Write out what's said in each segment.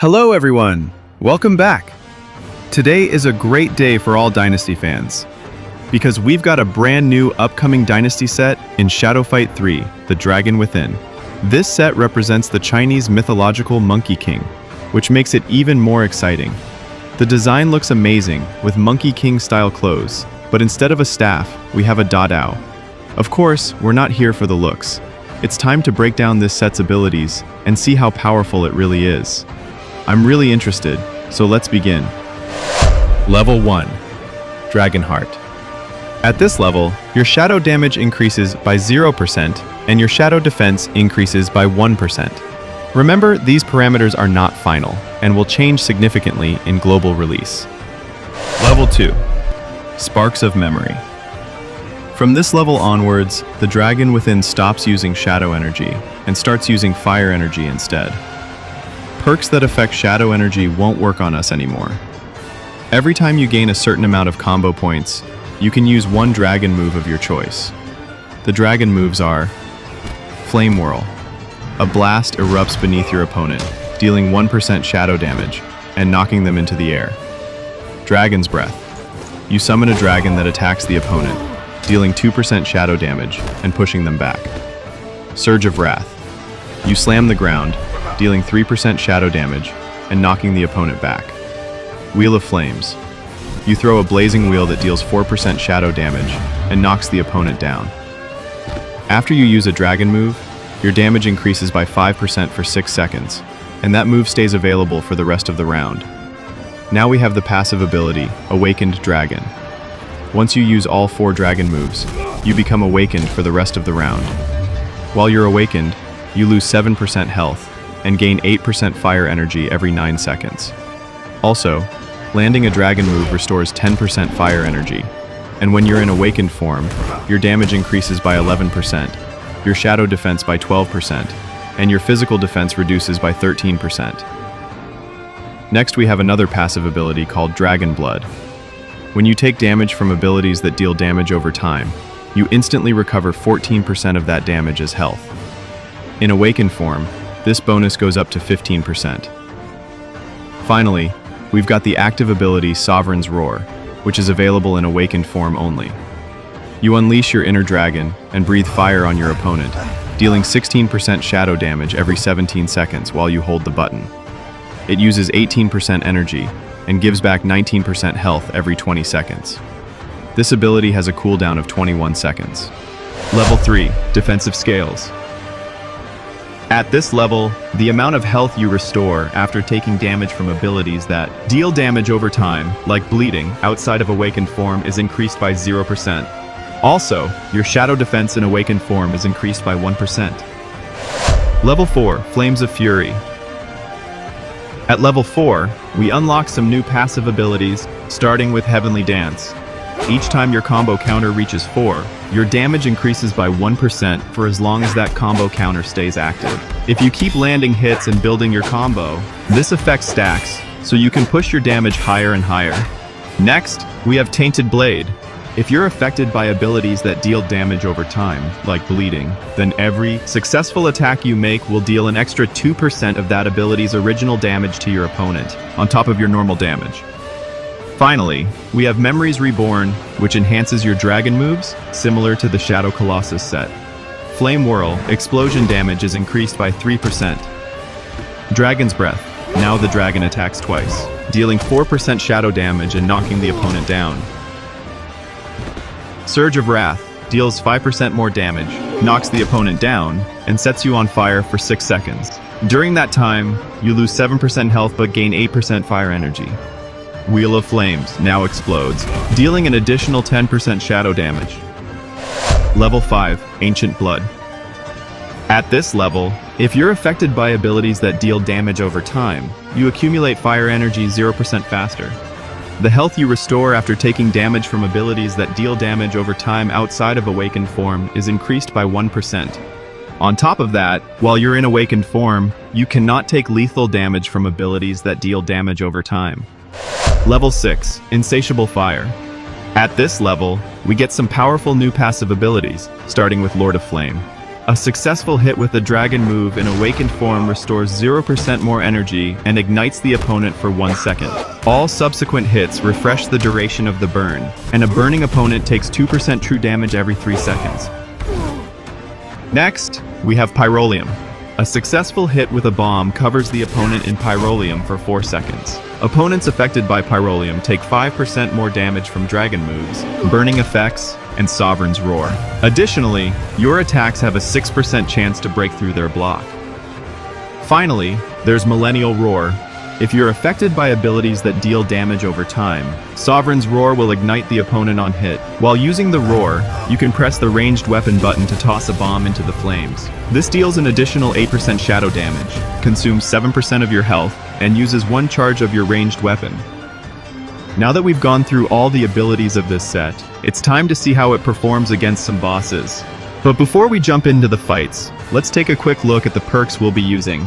Hello everyone! Welcome back! Today is a great day for all Dynasty fans, because we've got a brand new upcoming Dynasty set in Shadow Fight 3, The Dragon Within. This set represents the Chinese mythological Monkey King, which makes it even more exciting. The design looks amazing, with Monkey King style clothes, but instead of a staff, we have a Dadao. Of course, we're not here for the looks. It's time to break down this set's abilities and see how powerful it really is. I'm really interested, so let's begin. Level 1. Dragonheart. At this level, your shadow damage increases by 0% and your shadow defense increases by 1%. Remember, these parameters are not final and will change significantly in global release. Level 2. Sparks of Memory. From this level onwards, the Dragon Within stops using shadow energy and starts using fire energy instead. Perks that affect shadow energy won't work on us anymore. Every time you gain a certain amount of combo points, you can use one dragon move of your choice. The dragon moves are Flame Whirl. A blast erupts beneath your opponent, dealing 1% shadow damage and knocking them into the air. Dragon's Breath. You summon a dragon that attacks the opponent, dealing 2% shadow damage and pushing them back. Surge of Wrath. You slam the ground, dealing 3% shadow damage and knocking the opponent back. Wheel of Flames. You throw a blazing wheel that deals 4% shadow damage and knocks the opponent down. After you use a dragon move, your damage increases by 5% for 6 seconds, and that move stays available for the rest of the round. Now we have the passive ability, Awakened Dragon. Once you use all 4 dragon moves, you become awakened for the rest of the round. While you're awakened, you lose 7% health and gain 8% fire energy every 9 seconds. Also, landing a dragon move restores 10% fire energy, and when you're in awakened form, your damage increases by 11%, your shadow defense by 12%, and your physical defense reduces by 13%. Next, we have another passive ability called Dragon Blood. When you take damage from abilities that deal damage over time, you instantly recover 14% of that damage as health. In awakened form, this bonus goes up to 15%. Finally, we've got the active ability Sovereign's Roar, which is available in awakened form only. You unleash your inner dragon and breathe fire on your opponent, dealing 16% shadow damage every 17 seconds while you hold the button. It uses 18% energy and gives back 19% health every 20 seconds. This ability has a cooldown of 21 seconds. Level 3, Defensive Scales. At this level, the amount of health you restore after taking damage from abilities that deal damage over time, like bleeding, outside of awakened form is increased by 0%. Also, your shadow defense in awakened form is increased by 1%. Level 4, Flames of Fury. At level 4, we unlock some new passive abilities, starting with Heavenly Dance. Each time your combo counter reaches 4, your damage increases by 1% for as long as that combo counter stays active. If you keep landing hits and building your combo, this effect stacks, so you can push your damage higher and higher. Next, we have Tainted Blade. If you're affected by abilities that deal damage over time, like bleeding, then every successful attack you make will deal an extra 2% of that ability's original damage to your opponent, on top of your normal damage. Finally, we have Memories Reborn, which enhances your dragon moves, similar to the Shadow Colossus set. Flame Whirl, explosion damage is increased by 3%. Dragon's Breath, now the dragon attacks twice, dealing 4% shadow damage and knocking the opponent down. Surge of Wrath, deals 5% more damage, knocks the opponent down, and sets you on fire for 6 seconds. During that time, you lose 7% health but gain 8% fire energy. Wheel of Flames now explodes, dealing an additional 10% shadow damage. Level 5, Ancient Blood. At this level, if you're affected by abilities that deal damage over time, you accumulate fire energy 0% faster. The health you restore after taking damage from abilities that deal damage over time outside of awakened form is increased by 1%. On top of that, while you're in awakened form, you cannot take lethal damage from abilities that deal damage over time. Level 6, Insatiable Fire. At this level, we get some powerful new passive abilities, starting with Lord of Flame. A successful hit with the dragon move in awakened form restores 0% more energy and ignites the opponent for 1 second. All subsequent hits refresh the duration of the burn, and a burning opponent takes 2% true damage every 3 seconds. Next, we have Pyroleum. A successful hit with a bomb covers the opponent in Pyroleum for 4 seconds. Opponents affected by Pyroleum take 5% more damage from dragon moves, burning effects, and Sovereign's Roar. Additionally, your attacks have a 6% chance to break through their block. Finally, there's Millennial Roar. If you're affected by abilities that deal damage over time, Sovereign's Roar will ignite the opponent on hit. While using the Roar, you can press the ranged weapon button to toss a bomb into the flames. This deals an additional 8% shadow damage, consumes 7% of your health, and uses 1 charge of your ranged weapon. Now that we've gone through all the abilities of this set, it's time to see how it performs against some bosses. But before we jump into the fights, let's take a quick look at the perks we'll be using.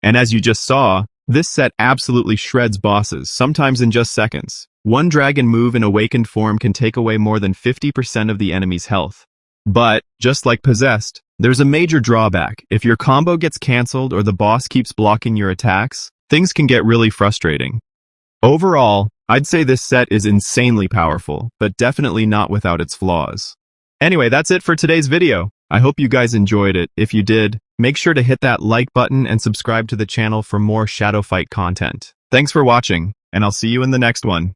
And as you just saw, this set absolutely shreds bosses, sometimes in just seconds. One dragon move in awakened form can take away more than 50% of the enemy's health. But, just like Possessed, there's a major drawback. If your combo gets cancelled or the boss keeps blocking your attacks, things can get really frustrating. Overall, I'd say this set is insanely powerful, but definitely not without its flaws. Anyway, that's it for today's video. I hope you guys enjoyed it. If you did, make sure to hit that like button and subscribe to the channel for more Shadow Fight content. Thanks for watching, and I'll see you in the next one.